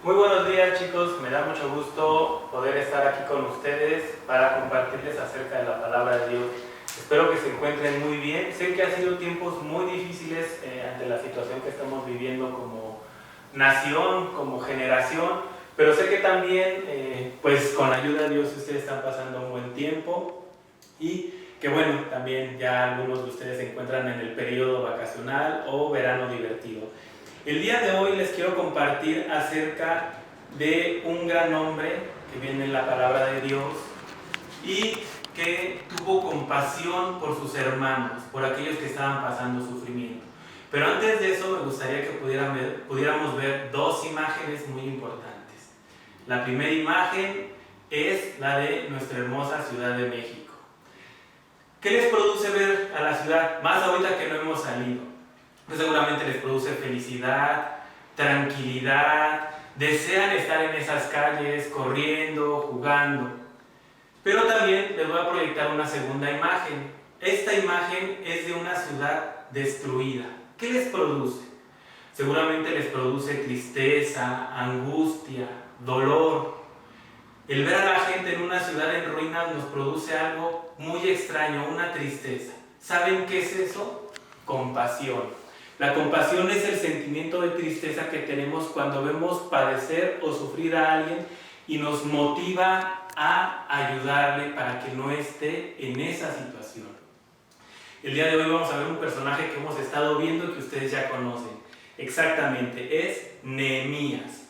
Muy buenos días, chicos, me da mucho gusto poder estar aquí con ustedes para compartirles acerca de la palabra de Dios. Espero que se encuentren muy bien. Sé que han sido tiempos muy difíciles ante la situación que estamos viviendo como nación, como generación, pero sé que también pues con la ayuda de Dios ustedes están pasando un buen tiempo y que bueno, también ya algunos de ustedes se encuentran en el periodo vacacional o verano divertido. El día de hoy les quiero compartir acerca de un gran hombre que viene en la palabra de Dios y que tuvo compasión por sus hermanos, por aquellos que estaban pasando sufrimiento. Pero antes de eso me gustaría que pudiéramos ver dos imágenes muy importantes. La primera imagen es la de nuestra hermosa Ciudad de México. ¿Qué les produce ver a la ciudad? Más ahorita que no hemos salido. Pues seguramente les produce felicidad, tranquilidad, desean estar en esas calles, corriendo, jugando. Pero también les voy a proyectar una segunda imagen. Esta imagen es de una ciudad destruida. ¿Qué les produce? Seguramente les produce tristeza, angustia, dolor. El ver a la gente en una ciudad en ruinas nos produce algo muy extraño, una tristeza. ¿Saben qué es eso? Compasión. La compasión es el sentimiento de tristeza que tenemos cuando vemos padecer o sufrir a alguien y nos motiva a ayudarle para que no esté en esa situación. El día de hoy vamos a ver un personaje que hemos estado viendo y que ustedes ya conocen. Exactamente, es Nehemías.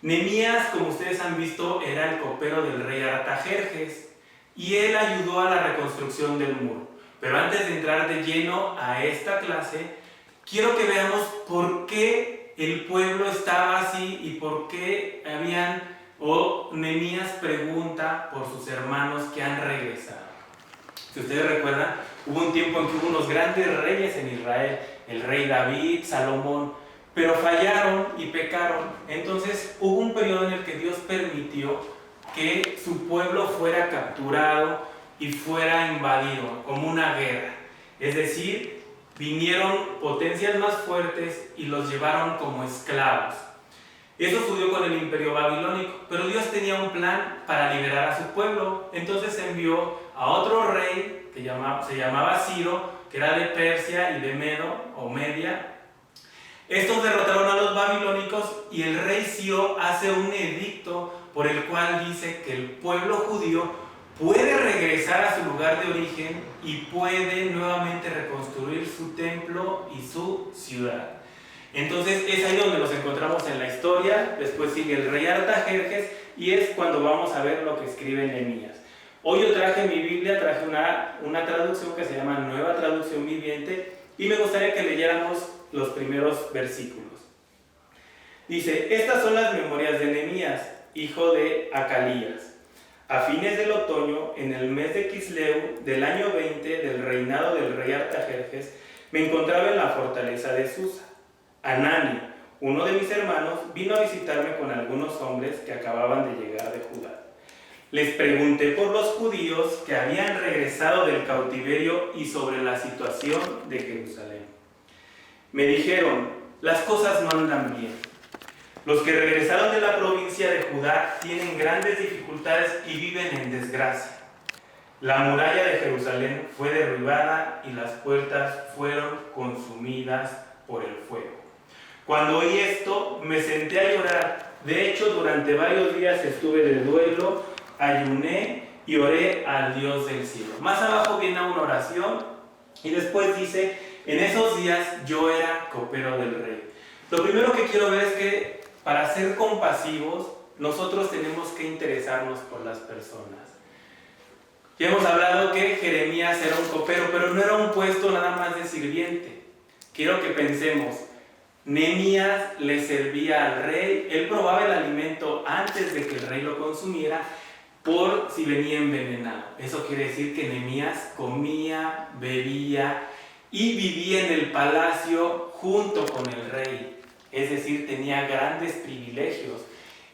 Nehemías, como ustedes han visto, era el copero del rey Artajerjes y él ayudó a la reconstrucción del muro. Pero antes de entrar de lleno a esta clase, quiero que veamos por qué el pueblo estaba así y por qué Nehemías pregunta por sus hermanos que han regresado. Si ustedes recuerdan, hubo un tiempo en que hubo unos grandes reyes en Israel, el rey David, Salomón, pero fallaron y pecaron. Entonces hubo un periodo en el que Dios permitió que su pueblo fuera capturado y fuera invadido, como una guerra. Es decir, vinieron potencias más fuertes y los llevaron como esclavos. Eso sucedió con el imperio babilónico, pero Dios tenía un plan para liberar a su pueblo. Entonces envió a otro rey que se llamaba Ciro, que era de Persia y de Media. Estos derrotaron a los babilónicos y el rey Ciro hace un edicto por el cual dice que el pueblo judío puede regresar a su lugar de origen y puede nuevamente reconstruir su templo y su ciudad. Entonces es ahí donde nos encontramos en la historia. Después sigue el rey Artajerjes y es cuando vamos a ver lo que escribe Nehemías. Hoy yo traje mi Biblia, traje una traducción que se llama Nueva Traducción Viviente y me gustaría que leyéramos los primeros versículos. Dice: estas son las memorias de Nehemías, hijo de Acalías. A fines del otoño, en el mes de Quisleu, del año 20 del reinado del rey Artajerjes, me encontraba en la fortaleza de Susa. Anani, uno de mis hermanos, vino a visitarme con algunos hombres que acababan de llegar de Judá. Les pregunté por los judíos que habían regresado del cautiverio y sobre la situación de Jerusalén. Me dijeron: las cosas no andan bien. Los que regresaron de la provincia de Judá tienen grandes dificultades y viven en desgracia. La muralla de Jerusalén fue derribada y las puertas fueron consumidas por el fuego. Cuando oí esto, me senté a llorar. De hecho, durante varios días estuve de duelo, ayuné y oré al Dios del cielo. Más abajo viene una oración y después dice: en esos días yo era copero del rey. Lo primero que quiero ver es que para ser compasivos, nosotros tenemos que interesarnos por las personas. Ya hemos hablado que Jeremías era un copero, pero no era un puesto nada más de sirviente. Quiero que pensemos: Nehemías le servía al rey, él probaba el alimento antes de que el rey lo consumiera por si venía envenenado. Eso quiere decir que Nehemías comía, bebía y vivía en el palacio junto con el rey. Es decir, tenía grandes privilegios.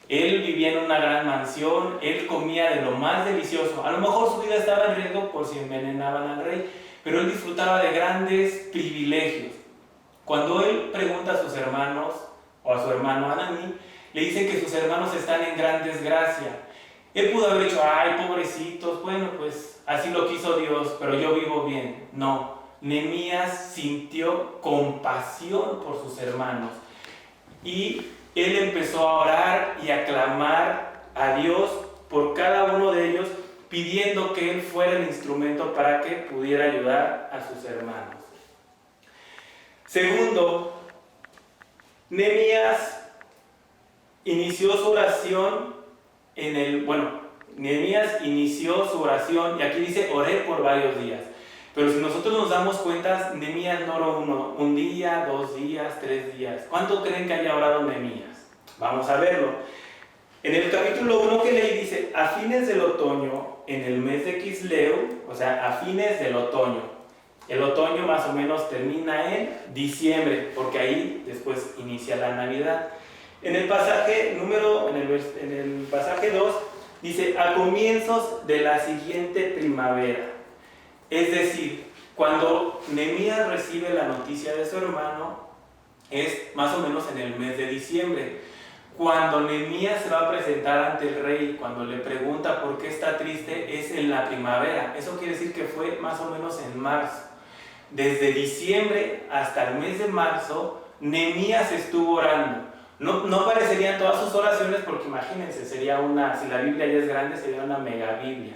Él vivía en una gran mansión, él comía de lo más delicioso. A lo mejor su vida estaba en riesgo por si envenenaban al rey, pero él disfrutaba de grandes privilegios. Cuando él pregunta a sus hermanos, o a su hermano Anani, le dicen que sus hermanos están en gran desgracia. Él pudo haber dicho, ay, pobrecitos, bueno, pues así lo quiso Dios, pero yo vivo bien. No, Nehemías sintió compasión por sus hermanos y él empezó a orar y a clamar a Dios por cada uno de ellos, pidiendo que él fuera el instrumento para que pudiera ayudar a sus hermanos. Segundo, Nehemías inició su oración Nehemías inició su oración, y aquí dice, oré por varios días. Pero si nosotros nos damos cuenta, Nehemías no oró un día, 2 días, 3 días. ¿Cuánto creen que haya orado Nehemías? Vamos a verlo. En el capítulo 1 que leí dice, a fines del otoño, en el mes de Quisleu, o sea, a fines del otoño. El otoño más o menos termina en diciembre, porque ahí después inicia la Navidad. En el pasaje en el pasaje 2 dice, a comienzos de la siguiente primavera. Es decir, cuando Nehemías recibe la noticia de su hermano, es más o menos en el mes de diciembre. Cuando Nehemías se va a presentar ante el rey, cuando le pregunta por qué está triste, es en la primavera. Eso quiere decir que fue más o menos en marzo. Desde diciembre hasta el mes de marzo, Nehemías estuvo orando. No aparecerían todas sus oraciones porque imagínense, si la Biblia ya es grande, sería una mega Biblia.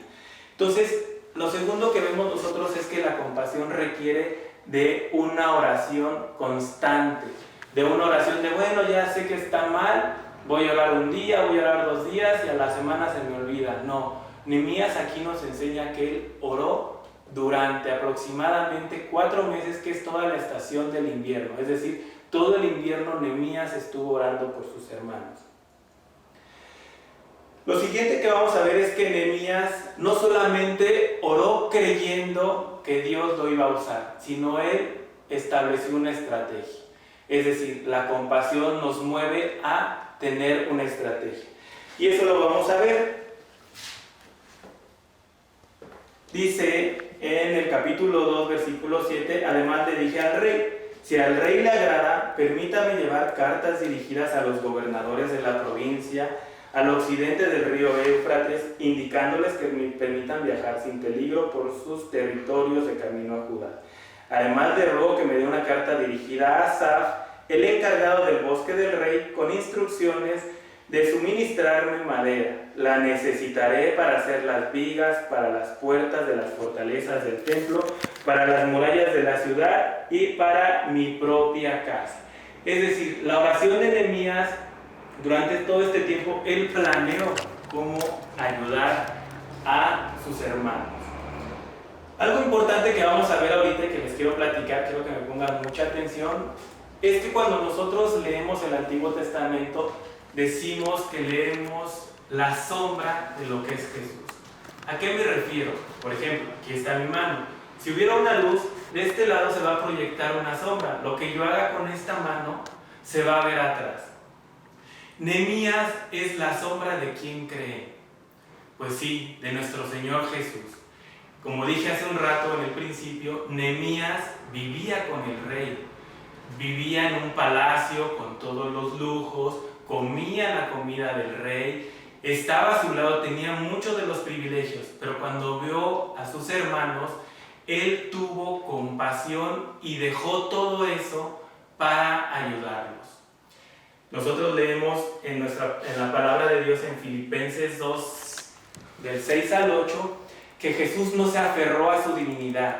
Entonces, lo segundo que vemos nosotros es que la compasión requiere de una oración constante, de una oración de, bueno, ya sé que está mal, voy a orar un día, voy a orar 2 días y a la semana se me olvida. No, Nehemías aquí nos enseña que él oró durante aproximadamente 4 meses, que es toda la estación del invierno, es decir, todo el invierno Nehemías estuvo orando por sus hermanos. Lo siguiente que vamos a ver es que Nehemías no solamente oró creyendo que Dios lo iba a usar, sino él estableció una estrategia. Es decir, la compasión nos mueve a tener una estrategia. Y eso lo vamos a ver. Dice en el capítulo 2, versículo 7, además le dije al rey, si al rey le agrada, permítame llevar cartas dirigidas a los gobernadores de la provincia, al occidente del río Éufrates, indicándoles que me permitan viajar sin peligro por sus territorios de camino a Judá. Además le ruego que me dé una carta dirigida a Asaf, el encargado del bosque del rey, con instrucciones de suministrarme madera. La necesitaré para hacer las vigas, para las puertas de las fortalezas del templo, para las murallas de la ciudad y para mi propia casa. Es decir, la oración de Nehemías, durante todo este tiempo, él planeó cómo ayudar a sus hermanos. Algo importante que vamos a ver ahorita y que les quiero platicar, quiero que me pongan mucha atención, es que cuando nosotros leemos el Antiguo Testamento, decimos que leemos la sombra de lo que es Jesús. ¿A qué me refiero? Por ejemplo, aquí está mi mano. Si hubiera una luz, de este lado se va a proyectar una sombra. Lo que yo haga con esta mano se va a ver atrás. Nehemías es la sombra de quien cree. Pues sí, de nuestro Señor Jesús. Como dije hace un rato en el principio, Nehemías vivía con el rey. Vivía en un palacio con todos los lujos, comía la comida del rey, estaba a su lado, tenía muchos de los privilegios, pero cuando vio a sus hermanos, él tuvo compasión y dejó todo eso para ayudarlos. Nosotros leemos en la palabra de Dios en Filipenses 2, del 6 al 8, que Jesús no se aferró a su divinidad,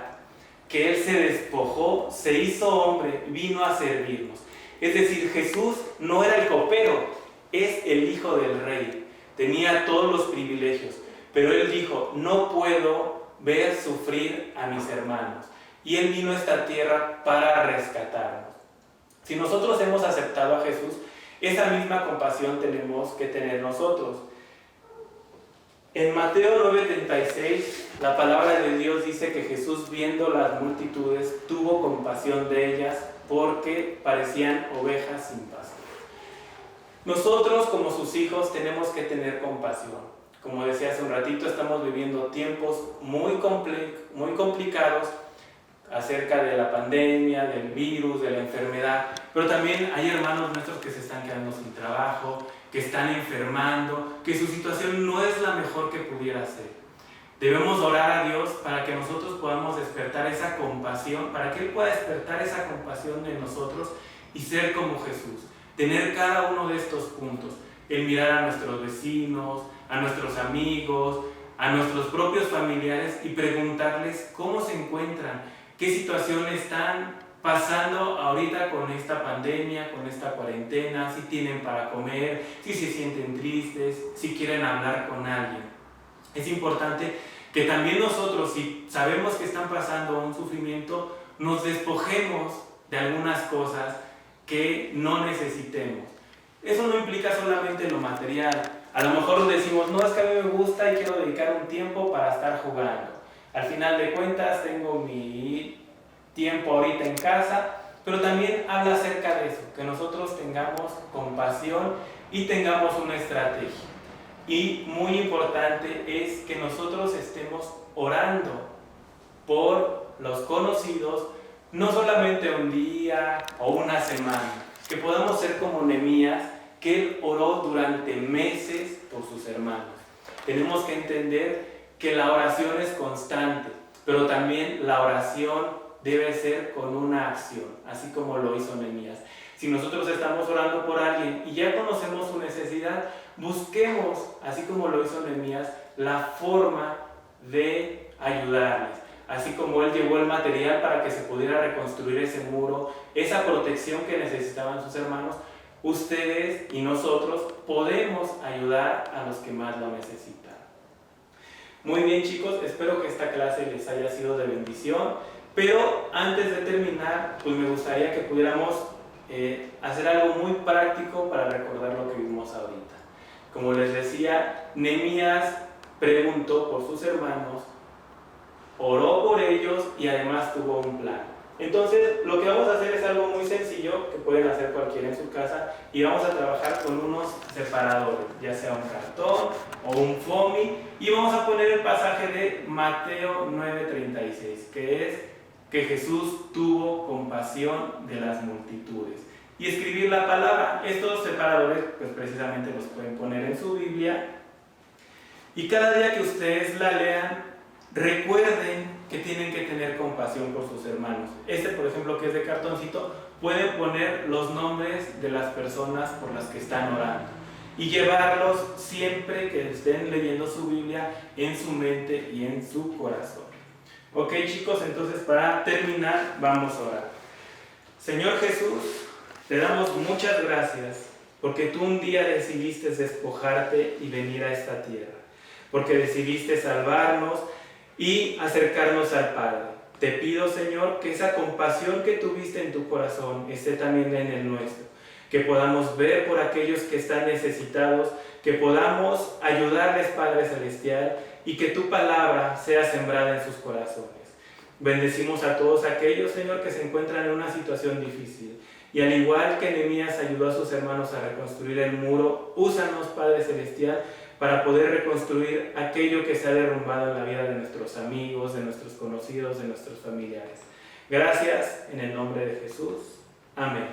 que Él se despojó, se hizo hombre, vino a servirnos. Es decir, Jesús no era el copero, es el Hijo del Rey. Tenía todos los privilegios, pero Él dijo, no puedo ver sufrir a mis hermanos. Y Él vino a esta tierra para rescatarnos. Si nosotros hemos aceptado a Jesús, esa misma compasión tenemos que tener nosotros. En Mateo 9:36, la palabra de Dios dice que Jesús, viendo las multitudes, tuvo compasión de ellas porque parecían ovejas sin pastor. Nosotros, como sus hijos, tenemos que tener compasión. Como decía hace un ratito, estamos viviendo tiempos muy complicados acerca de la pandemia, del virus, de la enfermedad, pero también hay hermanos nuestros que se están quedando sin trabajo, que están enfermando, que su situación no es la mejor que pudiera ser. Debemos orar a Dios para que nosotros podamos despertar esa compasión, para que Él pueda despertar esa compasión en nosotros y ser como Jesús. Tener cada uno de estos puntos, el mirar a nuestros vecinos, a nuestros amigos, a nuestros propios familiares y preguntarles cómo se encuentran, qué situación están pasando ahorita con esta pandemia, con esta cuarentena, si tienen para comer, si se sienten tristes, si quieren hablar con alguien. Es importante que también nosotros, si sabemos que están pasando un sufrimiento, nos despojemos de algunas cosas que no necesitemos. Eso no implica solamente lo material. A lo mejor decimos, no, es que a mí me gusta y quiero dedicar un tiempo para estar jugando. Al final de cuentas tengo mi tiempo ahorita en casa, pero también habla acerca de eso, que nosotros tengamos compasión y tengamos una estrategia. Y muy importante es que nosotros estemos orando por los conocidos, no solamente un día o una semana, que podamos ser como Nehemías, que él oró durante meses por sus hermanos. Tenemos que entender que la oración es constante, pero también la oración debe ser con una acción, así como lo hizo Nehemías. Si nosotros estamos orando por alguien y ya conocemos su necesidad, busquemos, así como lo hizo Nehemías, la forma de ayudarles. Así como él llevó el material para que se pudiera reconstruir ese muro, esa protección que necesitaban sus hermanos, ustedes y nosotros podemos ayudar a los que más lo necesitan. Muy bien, chicos, espero que esta clase les haya sido de bendición, pero antes de terminar, pues me gustaría que pudiéramos hacer algo muy práctico para recordar lo que vimos ahorita. Como les decía, Nehemías preguntó por sus hermanos, oró por ellos y además tuvo un plan. Entonces, lo que vamos a hacer es algo muy sencillo que pueden hacer cualquiera en su casa y vamos a trabajar con unos separadores, ya sea un cartón o un foamy, y vamos a poner el pasaje de Mateo 9:36, que es que Jesús tuvo compasión de las multitudes. Y escribir la palabra. Estos separadores, pues precisamente los pueden poner en su Biblia. Y cada día que ustedes la lean, recuerden que tienen que tener compasión por sus hermanos. Este, por ejemplo, que es de cartoncito, pueden poner los nombres de las personas por las que están orando y llevarlos siempre que estén leyendo su Biblia en su mente y en su corazón. Ok, chicos, entonces para terminar vamos a orar. Señor Jesús, te damos muchas gracias porque tú un día decidiste despojarte y venir a esta tierra, porque decidiste salvarnos y acercarnos al Padre. Te pido, Señor, que esa compasión que tuviste en tu corazón esté también en el nuestro, que podamos ver por aquellos que están necesitados, que podamos ayudarles, Padre Celestial, y que tu palabra sea sembrada en sus corazones. Bendecimos a todos aquellos, Señor, que se encuentran en una situación difícil. Y al igual que Nehemías ayudó a sus hermanos a reconstruir el muro, úsanos, Padre Celestial, para poder reconstruir aquello que se ha derrumbado en la vida de nuestros amigos, de nuestros conocidos, de nuestros familiares. Gracias en el nombre de Jesús. Amén.